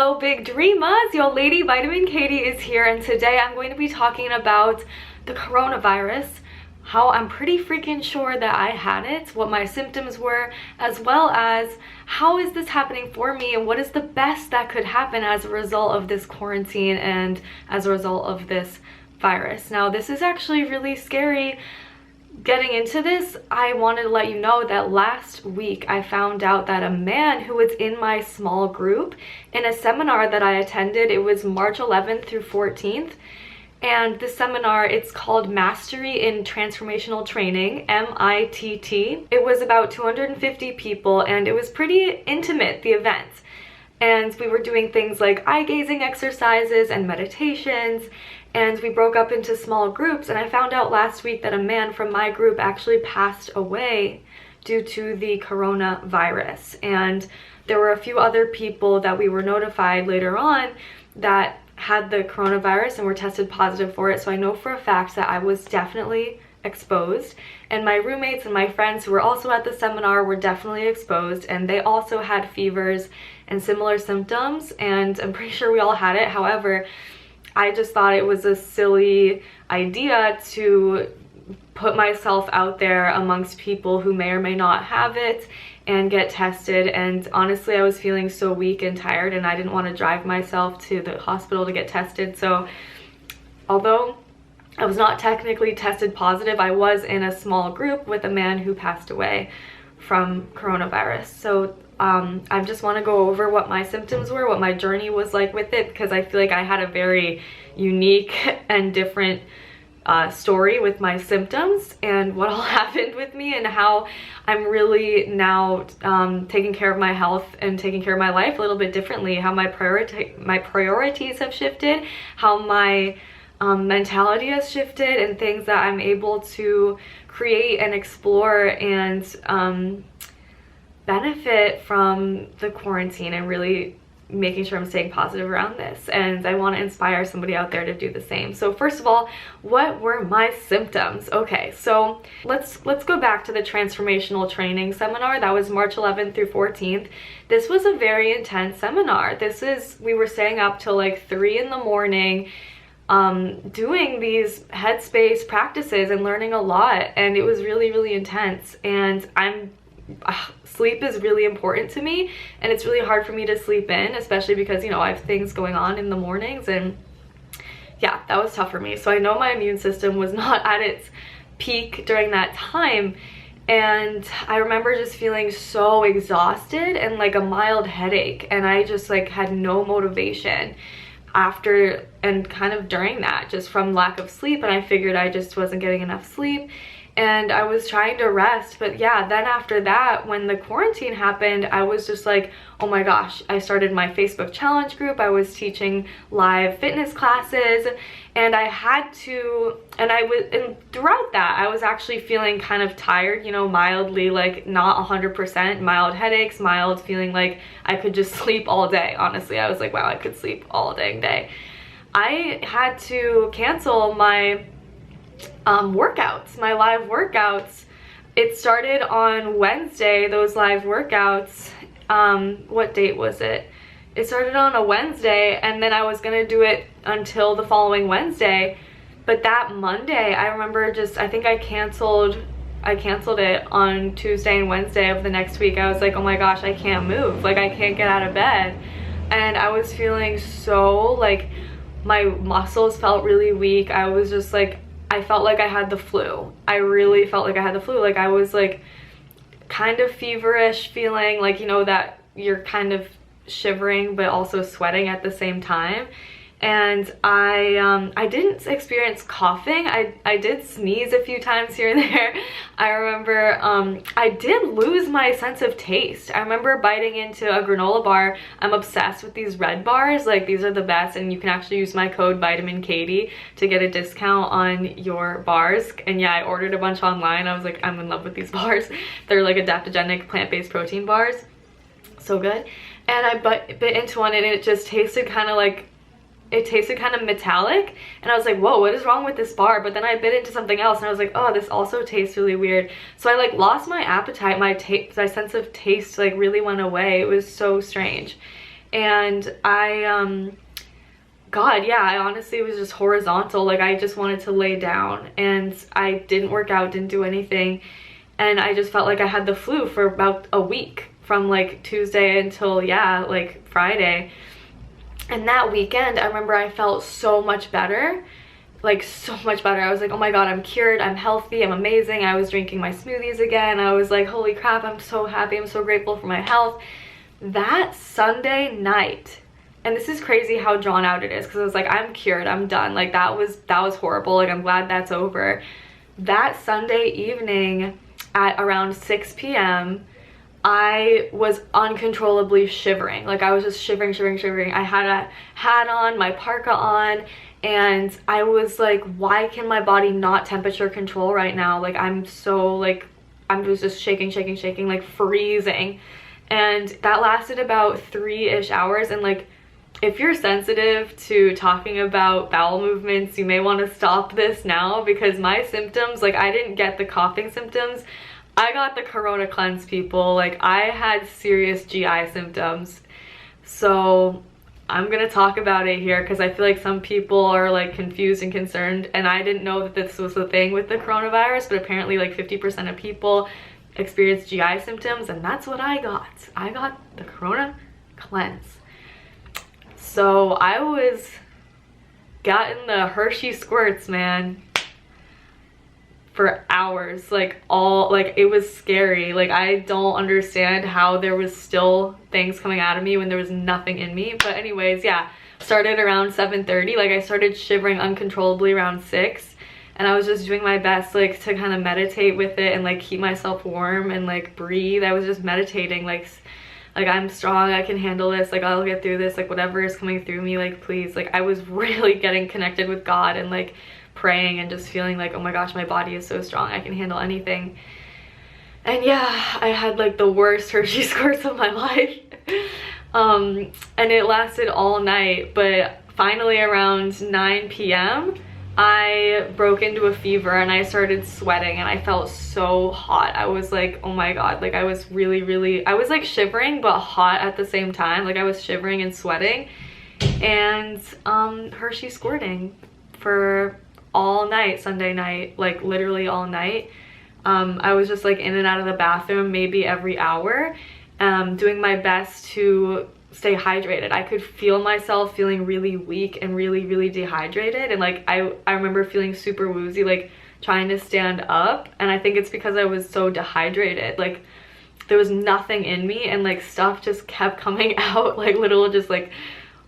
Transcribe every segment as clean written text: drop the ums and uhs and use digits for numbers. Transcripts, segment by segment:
Hello big dreamers, your lady Vitamin Katie is here, and today I'm going to be talking about the coronavirus, how I'm pretty freaking sure that I had it, what my symptoms were, as well as how is this happening for me and what is the best that could happen as a result of this quarantine and as a result of this virus. Now this is actually really scary. Getting into this, I wanted to let you know that last week I found out that a man who was in my small group in a seminar that I attended, it was March 11th through 14th, and the seminar, it's called Mastery in Transformational Training, MITT. It was about 250 people and it was pretty intimate, the event. And we were doing things like eye-gazing exercises and meditations, and we broke up into small groups, and I found out last week that a man from my group actually passed away due to the coronavirus. And there were a few other people that we were notified later on that had the coronavirus and were tested positive for it. So I know for a fact that I was definitely exposed, and my roommates and my friends who were also at the seminar were definitely exposed, and they also had fevers and similar symptoms, and I'm pretty sure we all had it. However, I just thought it was a silly idea to put myself out there amongst people who may or may not have it and get tested. And honestly, I was feeling so weak and tired, and I didn't want to drive myself to the hospital to get tested. So although I was not technically tested positive, I was in a small group with a man who passed away from coronavirus. So I just want to go over what my symptoms were, what my journey was like with it, because I feel like I had a very unique and different story with my symptoms and what all happened with me, and how I'm really now taking care of my health and taking care of my life a little bit differently, how my priorities have shifted, how my mentality has shifted, and things that I'm able to create and explore and benefit from the quarantine, and really making sure I'm staying positive around this. And I want to inspire somebody out there to do the same. So first of all, what were my symptoms? Okay, so let's go back to the transformational training seminar. That was March 11th through 14th. This was a very intense seminar. We were staying up till like 3 in the morning doing these headspace practices and learning a lot, and it was really intense. And sleep is really important to me, and it's really hard for me to sleep in, especially because, you know, I have things going on in the mornings, and yeah, that was tough for me. So I know my immune system was not at its peak during that time, and I remember just feeling so exhausted and like a mild headache, and I just like had no motivation after and kind of during that, just from lack of sleep. And I figured I just wasn't getting enough sleep, and I was trying to rest. But yeah, then after that, when the quarantine happened, I was just like, oh my gosh, I started my Facebook challenge group. I was teaching live fitness classes, and I had to, and throughout that, I was actually feeling kind of tired, you know, mildly, like not 100%, mild headaches, mild feeling like I could just sleep all day. Honestly, I was like, wow, I could sleep all dang day. I had to cancel my workouts, my live workouts. It started on Wednesday, those live workouts. What date was it? It started on a Wednesday, and then I was gonna do it until the following Wednesday. But that Monday, I remember I think I canceled it on Tuesday and Wednesday of the next week. I was like, oh my gosh, I can't move. Like, I can't get out of bed. And I was feeling so, like, my muscles felt really weak. I was just like, I felt like I had the flu. I really felt like I had the flu. Like, I was like kind of feverish, feeling like, you know, that you're kind of shivering but also sweating at the same time. And I didn't experience coughing. I did sneeze a few times here and there. I remember I did lose my sense of taste. I remember biting into a granola bar. I'm obsessed with these red bars. Like, these are the best, and you can actually use my code Vitamin Katie to get a discount on your bars. And yeah, I ordered a bunch online. I was like, I'm in love with these bars. They're like adaptogenic plant-based protein bars. So good. And I bit into one, and it just tasted kind of like, it tasted kind of metallic, and I was like, whoa, what is wrong with this bar? But then I bit into something else, and I was like, oh, this also tastes really weird. So I like lost my appetite. My sense of taste like really went away. It was so strange. and God, yeah, I honestly was just horizontal. Like, I just wanted to lay down, and I didn't work out, didn't do anything, and I just felt like I had the flu for about a week, from like Tuesday until, yeah, like Friday. And that weekend, I remember I felt so much better, like so much better. I was like, oh my God, I'm cured, I'm healthy, I'm amazing. I was drinking my smoothies again. I was like, holy crap, I'm so happy, I'm so grateful for my health. That Sunday night, and this is crazy how drawn out it is, because I was like, I'm cured, I'm done. Like, that was horrible. Like, I'm glad that's over. That Sunday evening at around 6 p.m., I was uncontrollably shivering. Like, I was just shivering. I had a hat on, my parka on, and I was like, why can my body not temperature control right now? Like, I'm so, like, I'm just shaking, like freezing. And that lasted about 3-ish hours. And like, if you're sensitive to talking about bowel movements, you may want to stop this now, because my symptoms, like, I didn't get the coughing symptoms, I got the corona cleanse, people. Like, I had serious GI symptoms. So I'm gonna talk about it here, because I feel like some people are like confused and concerned, and I didn't know that this was the thing with the coronavirus, but apparently like 50% of people experience GI symptoms, and that's what I got. I got the corona cleanse. So I was getting the Hershey squirts, man, for hours. Like, it was scary. Like, I don't understand how there was still things coming out of me when there was nothing in me. But anyways, yeah, started around 7:30. Like, I started shivering uncontrollably around 6, and I was just doing my best, like, to kind of meditate with it and like keep myself warm and like breathe. I was just meditating, like I'm strong, I can handle this, like, I'll get through this, like, whatever is coming through me, like, please. Like, I was really getting connected with God and like praying and just feeling like, oh my gosh, my body is so strong, I can handle anything. And yeah, I had like the worst Hershey squirts of my life. And it lasted all night, but finally around 9 p.m. I broke into a fever and I started sweating, and I felt so hot. I was like, oh my God, like, I was really, I was like shivering but hot at the same time. Like, I was shivering and sweating, and Hershey squirting for all night, Sunday night, like literally all night. I was just like in and out of the bathroom maybe every hour, doing my best to stay hydrated. I could feel myself feeling really weak and really dehydrated, and like I remember feeling super woozy, like trying to stand up, and I think it's because I was so dehydrated. Like, there was nothing in me, and like stuff just kept coming out, like little, just like,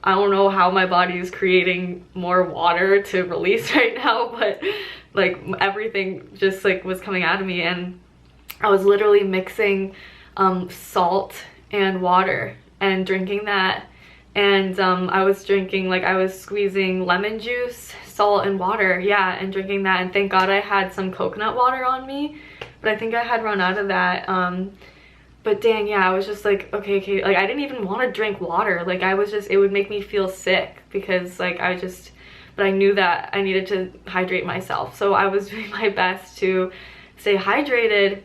I don't know how my body is creating more water to release right now, but like everything just like was coming out of me, and I was literally mixing salt and water and drinking that. And I was drinking, like, I was squeezing lemon juice, salt, and water, yeah, and drinking that. And thank God I had some coconut water on me, but I think I had run out of that. But dang, yeah, I was just like, okay, like, I didn't even want to drink water. Like, I was just, it would make me feel sick, because like but I knew that I needed to hydrate myself. So I was doing my best to stay hydrated.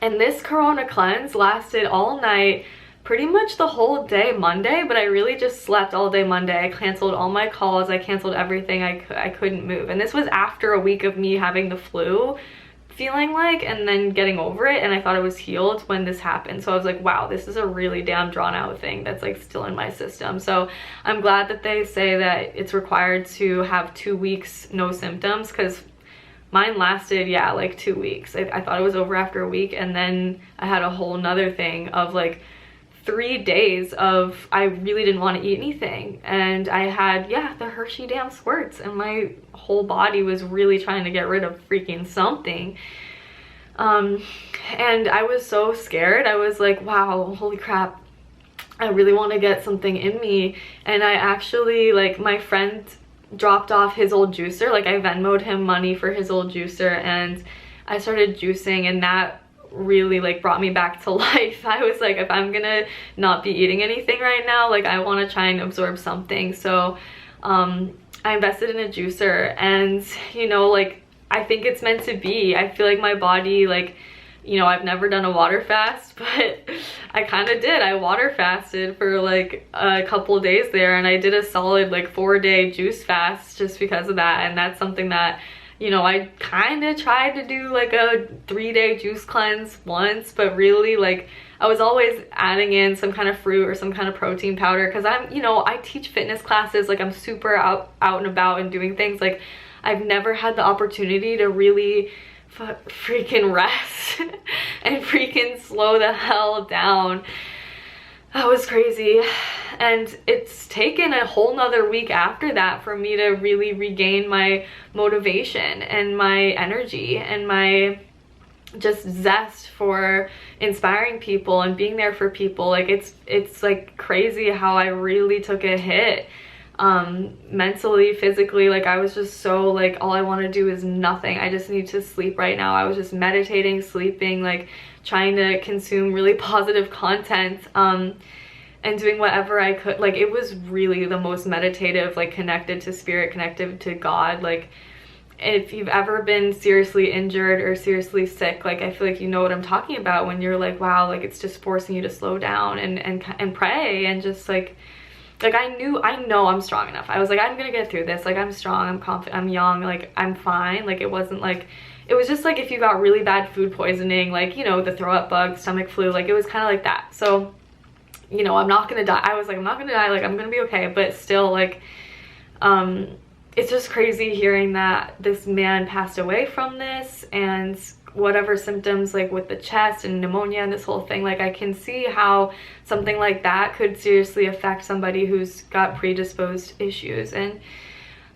And this corona cleanse lasted all night, pretty much the whole day Monday, but I really just slept all day Monday. I canceled all my calls, I canceled everything. I couldn't move. And this was after a week of me having the flu, feeling like, and then getting over it, and I thought I was healed when this happened. So I was like, wow, this is a really damn drawn out thing that's like still in my system. So I'm glad that they say that it's required to have 2 weeks no symptoms, because mine lasted, yeah, like 2 weeks. I thought it was over after a week, and then I had a whole nother thing of like 3 days of I really didn't want to eat anything, and I had, yeah, the Hershey damn squirts, and my whole body was really trying to get rid of freaking something. And I was so scared. I was like, wow, holy crap, I really want to get something in me. And I actually, like, my friend dropped off his old juicer. Like, I Venmo'd him money for his old juicer, and I started juicing, and that really like brought me back to life. I was like, if I'm gonna not be eating anything right now, like, I want to try and absorb something. So I invested in a juicer, and you know, like, I think it's meant to be. I feel like my body like You know, I've never done a water fast, but I kind of did. I water fasted for like a couple of days there, and I did a solid like 4-day juice fast just because of that. And that's something that, you know, I kind of tried to do like a 3-day juice cleanse once, but really like I was always adding in some kind of fruit or some kind of protein powder, because I'm, you know, I teach fitness classes, like I'm super out and about and doing things. Like I've never had the opportunity to really freaking rest and freaking slow the hell down. That was crazy. And it's taken a whole nother week after that for me to really regain my motivation and my energy and my just zest for inspiring people and being there for people. Like it's like crazy how I really took a hit mentally, physically. Like I was just so like, all I want to do is nothing. I just need to sleep right now. I was just meditating, sleeping, like trying to consume really positive content and doing whatever I could. Like it was really the most meditative, like connected to spirit, connected to God. Like if you've ever been seriously injured or seriously sick, like I feel like you know what I'm talking about when you're like, wow, like it's just forcing you to slow down and pray and just like I know I'm strong enough. I was like, I'm gonna get through this. Like I'm strong, I'm confident, I'm young, like I'm fine. Like it wasn't like, it was just like if you got really bad food poisoning, like, you know, the throw up bug, stomach flu, like it was kind of like that. So, you know, I'm not gonna die. I was like, I'm not gonna die, like I'm gonna be okay. But still, like it's just crazy hearing that this man passed away from this, and whatever symptoms, like with the chest and pneumonia and this whole thing. Like I can see how something like that could seriously affect somebody who's got predisposed issues. And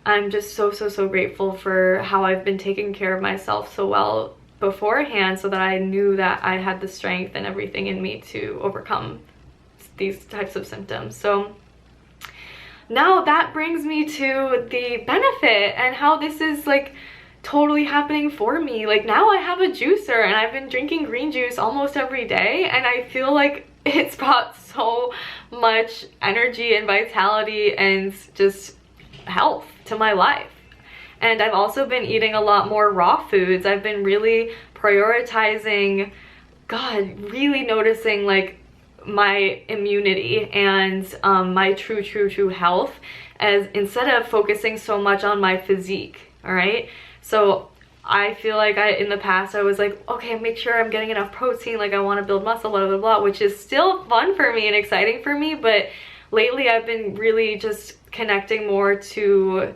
I'm just so grateful for how I've been taking care of myself so well beforehand, so that I knew that I had the strength and everything in me to overcome these types of symptoms. So now that brings me to the benefit and how this is like totally happening for me. Like now I have a juicer and I've been drinking green juice almost every day, and I feel like it's brought so much energy and vitality and just health to my life. And I've also been eating a lot more raw foods. I've been really prioritizing, God, really noticing like my immunity and my true health, as instead of focusing so much on my physique. All right, so I feel like in the past I was like, okay, make sure I'm getting enough protein, like I want to build muscle, blah blah blah, which is still fun for me and exciting for me. But lately I've been really just connecting more to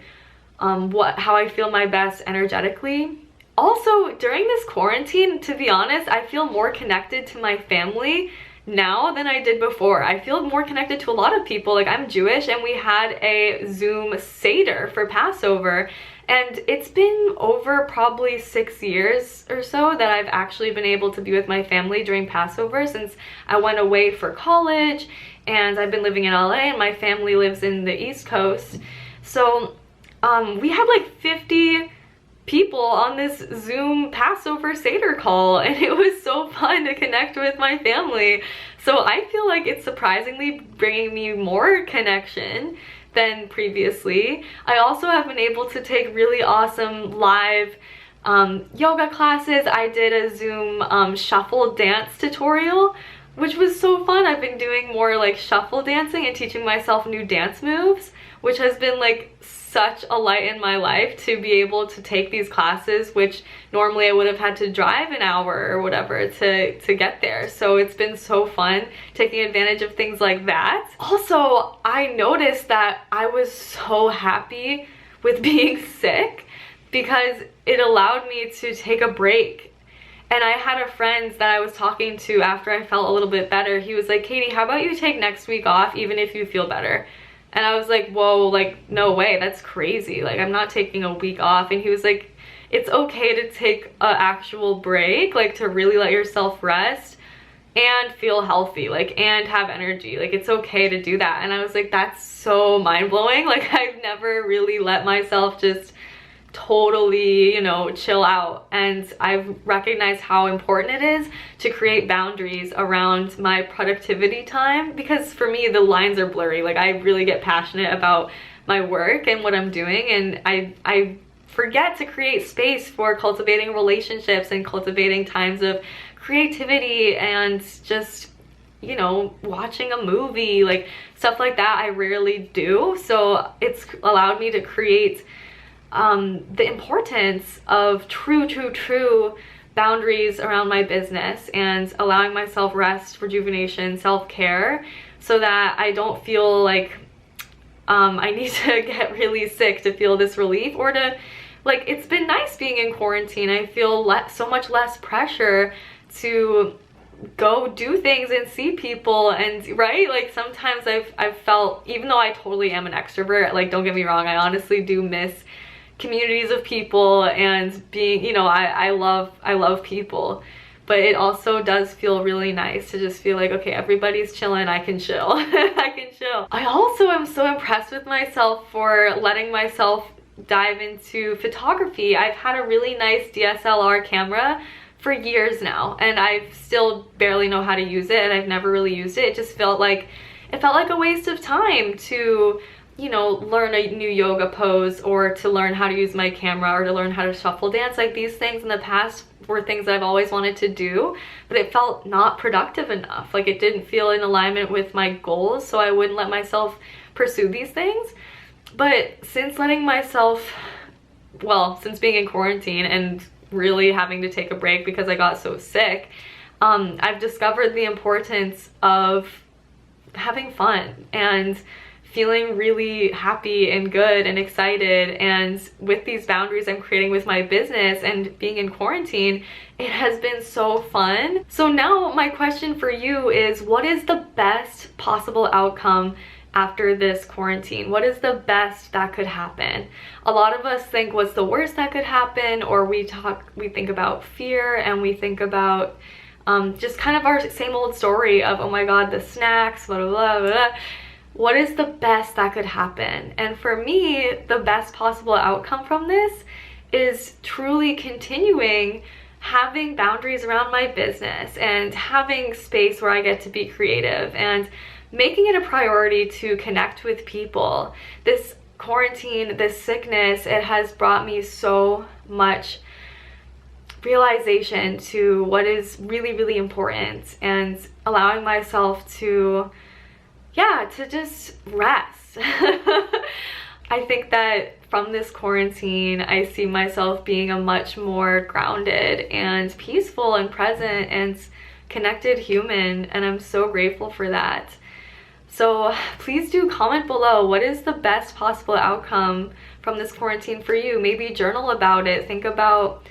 how I feel my best energetically. Also during this quarantine, to be honest, I feel more connected to my family now than I did before. I feel more connected to a lot of people. Like I'm Jewish, and we had a Zoom Seder for Passover, and it's been over probably 6 years or so that I've actually been able to be with my family during Passover, since I went away for college and I've been living in LA, and my family lives in the East Coast. So we had like 50 people on this Zoom Passover Seder call, and it was so fun to connect with my family. So I feel like it's surprisingly bringing me more connection than previously. I also have been able to take really awesome live yoga classes. I did a Zoom shuffle dance tutorial, which was so fun. I've been doing more like shuffle dancing and teaching myself new dance moves, which has been like such a light in my life to be able to take these classes, which normally I would have had to drive an hour or whatever to get there. So it's been so fun taking advantage of things like that. Also, I noticed that I was so happy with being sick because it allowed me to take a break. And I had a friend that I was talking to after I felt a little bit better. He was like, Katie, how about you take next week off even if you feel better? And I was like, whoa, like, no way, that's crazy. Like, I'm not taking a week off. And he was like, it's okay to take an actual break, like to really let yourself rest and feel healthy, like, and have energy. Like, it's okay to do that. And I was like, that's so mind-blowing. Like, I've never really let myself just totally, you know, chill out. And I've recognized how important it is to create boundaries around my productivity time, because for me the lines are blurry. Like I really get passionate about my work and what I'm doing, and I forget to create space for cultivating relationships and cultivating times of creativity and just, you know, watching a movie, like stuff like that I rarely do. So it's allowed me to create the importance of true boundaries around my business and allowing myself rest, rejuvenation, self-care, so that I don't feel like I need to get really sick to feel this relief, or to, like, it's been nice being in quarantine. I feel so much less pressure to go do things and see people, and right, like sometimes I've felt, even though I totally am an extrovert, like don't get me wrong, I honestly do miss communities of people and being, you know, I love people, but it also does feel really nice to just feel like, okay, everybody's chilling, I can chill. I can chill. I also am so impressed with myself for letting myself dive into photography. I've had a really nice DSLR camera for years now, and I still barely know how to use it, and I've never really used it. It just felt like a waste of time to, you know, learn a new yoga pose, or to learn how to use my camera, or to learn how to shuffle dance. Like, these things in the past were things that I've always wanted to do, but it felt not productive enough. Like, it didn't feel in alignment with my goals, so I wouldn't let myself pursue these things. But since letting myself, well, since being in quarantine and really having to take a break because I got so sick, I've discovered the importance of having fun and feeling really happy and good and excited. And with these boundaries I'm creating with my business and being in quarantine, it has been so fun. So now my question for you is, what is the best possible outcome after this quarantine? What is the best that could happen? A lot of us think what's the worst that could happen, or we think about fear, and we think about just kind of our same old story of, oh my god, the snacks, blah blah blah blah. What is the best that could happen? And for me, the best possible outcome from this is truly continuing having boundaries around my business and having space where I get to be creative, and making it a priority to connect with people. This quarantine, this sickness, it has brought me so much realization to what is really important, and allowing myself to, yeah, to just rest. I think that from this quarantine, I see myself being a much more grounded and peaceful and present and connected human, and I'm so grateful for that. So please do comment below, what is the best possible outcome from this quarantine for you? Maybe journal about it. Think about,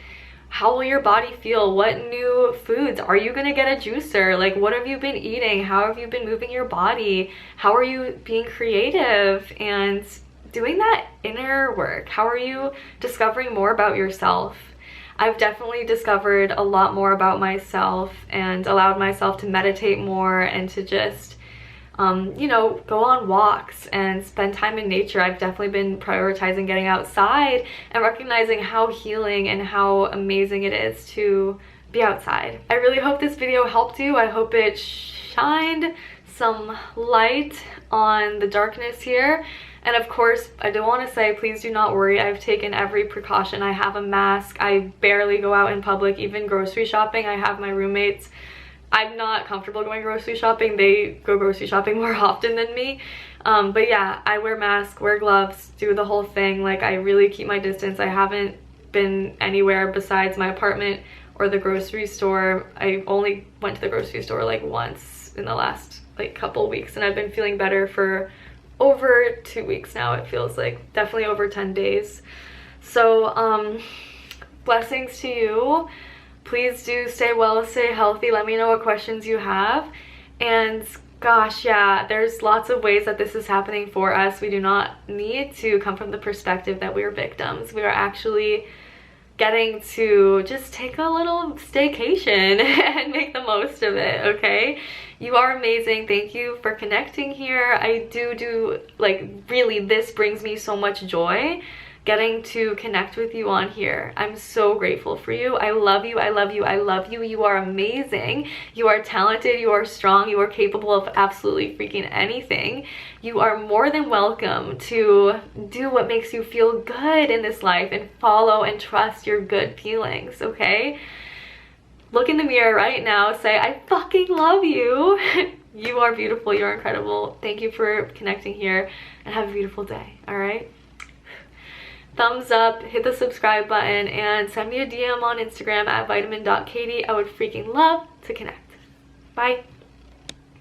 how will your body feel? What new foods? Are you gonna get a juicer? Like, what have you been eating? How have you been moving your body? How are you being creative and doing that inner work? How are you discovering more about yourself? I've definitely discovered a lot more about myself and allowed myself to meditate more and to just you know, go on walks and spend time in nature. I've definitely been prioritizing getting outside and recognizing how healing and how amazing it is to be outside. I really hope this video helped you. I hope it shined some light on the darkness here. And of course, I do want to say, please do not worry. I've taken every precaution. I have a mask. I barely go out in public, even grocery shopping. I have my roommates. I'm not comfortable going grocery shopping. They go grocery shopping more often than me. But yeah, I wear masks, wear gloves, do the whole thing. Like, I really keep my distance. I haven't been anywhere besides my apartment or the grocery store. I only went to the grocery store like once in the last like couple weeks, and I've been feeling better for over 2 weeks now. It feels like definitely over 10 days. So blessings to you. Please do stay well, stay healthy. Let me know what questions you have. And gosh, yeah, there's lots of ways that this is happening for us. We do not need to come from the perspective that we are victims. We are actually getting to just take a little staycation and make the most of it, okay? You are amazing. Thank you for connecting here. I do like, really, this brings me so much joy, getting to connect with you on here. I'm so grateful for you. I love you. I love you. I love you. You are amazing. You are talented. You are strong. You are capable of absolutely freaking anything. You are more than welcome to do what makes you feel good in this life and follow and trust your good feelings, okay? look in the mirror right now, say, I fucking love you. You are beautiful, you're incredible. Thank you for connecting here, and have a beautiful day, all right? Thumbs up, hit the subscribe button, and send me a DM on Instagram at vitamin.katie. I would freaking love to connect. Bye.